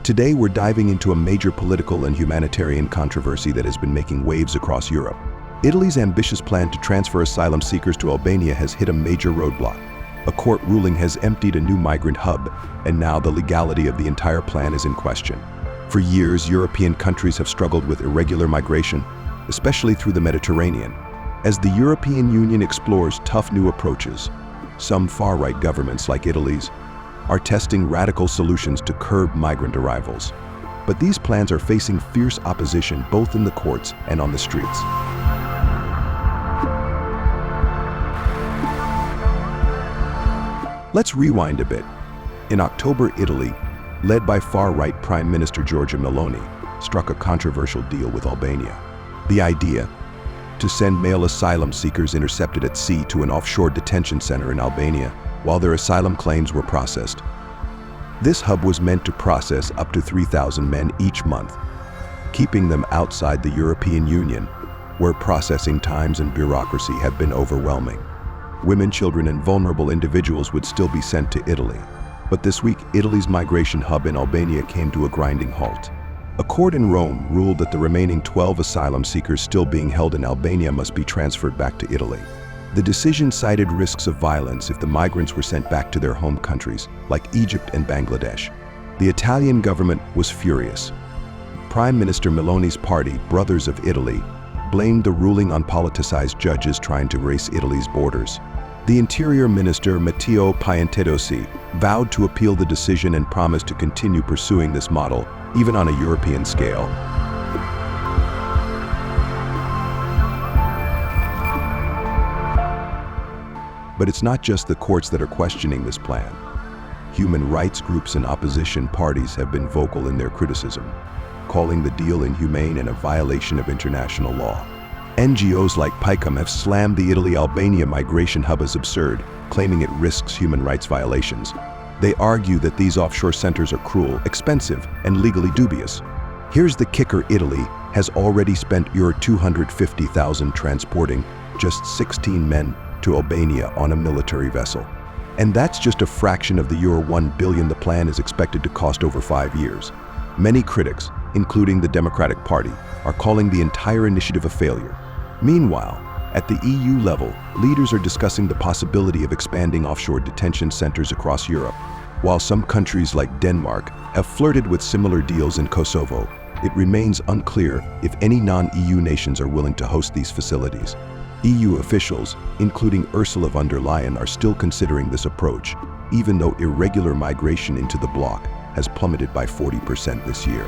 Today, we're diving into a major political and humanitarian controversy that has been making waves across Europe. Italy's ambitious plan to transfer asylum seekers to Albania has hit a major roadblock. A court ruling has emptied a new migrant hub, and now the legality of the entire plan is in question. For years, European countries have struggled with irregular migration, especially through the Mediterranean. As the European Union explores tough new approaches, some far-right governments, like Italy's, are testing radical solutions to curb migrant arrivals. But these plans are facing fierce opposition both in the courts and on the streets. Let's rewind a bit. In October, Italy, led by far-right Prime Minister Giorgia Meloni, struck a controversial deal with Albania. The idea: to send male asylum seekers intercepted at sea to an offshore detention center in Albania while their asylum claims were processed. This hub was meant to process up to 3,000 men each month, keeping them outside the European Union, where processing times and bureaucracy have been overwhelming. Women, children, and vulnerable individuals would still be sent to Italy. But this week, Italy's migration hub in Albania came to a grinding halt. A court in Rome ruled that the remaining 12 asylum seekers still being held in Albania must be transferred back to Italy. The decision cited risks of violence if the migrants were sent back to their home countries, like Egypt and Bangladesh. The Italian government was furious. Prime Minister Meloni's party, Brothers of Italy, blamed the ruling on politicized judges trying to race Italy's borders. The Interior Minister, Matteo Piantedosi, vowed to appeal the decision and promised to continue pursuing this model, even on a European scale. But it's not just the courts that are questioning this plan. Human rights groups and opposition parties have been vocal in their criticism, calling the deal inhumane and a violation of international law. NGOs like PICOM have slammed the Italy-Albania migration hub as absurd, claiming it risks human rights violations. They argue that these offshore centers are cruel, expensive, and legally dubious. Here's the kicker: Italy has already spent €250,000 transporting just 16 men to Albania on a military vessel. And that's just a fraction of the €1 billion the plan is expected to cost over 5 years. Many critics, including the Democratic Party, are calling the entire initiative a failure. Meanwhile, at the EU level, leaders are discussing the possibility of expanding offshore detention centers across Europe. While some countries like Denmark have flirted with similar deals in Kosovo, it remains unclear if any non-EU nations are willing to host these facilities. EU officials, including Ursula von der Leyen, are still considering this approach, even though irregular migration into the bloc has plummeted by 40% this year.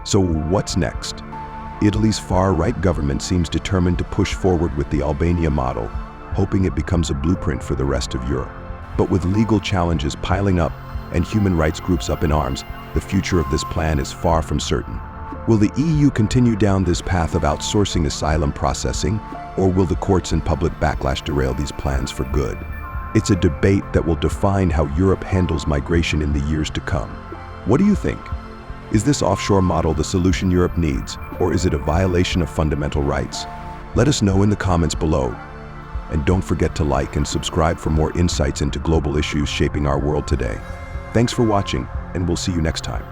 So what's next? Italy's far-right government seems determined to push forward with the Albania model, hoping it becomes a blueprint for the rest of Europe. But with legal challenges piling up and human rights groups up in arms, the future of this plan is far from certain. Will the EU continue down this path of outsourcing asylum processing, or will the courts and public backlash derail these plans for good? It's a debate that will define how Europe handles migration in the years to come. What do you think? Is this offshore model the solution Europe needs, or is it a violation of fundamental rights? Let us know in the comments below. And don't forget to like and subscribe for more insights into global issues shaping our world today. Thanks for watching, and we'll see you next time.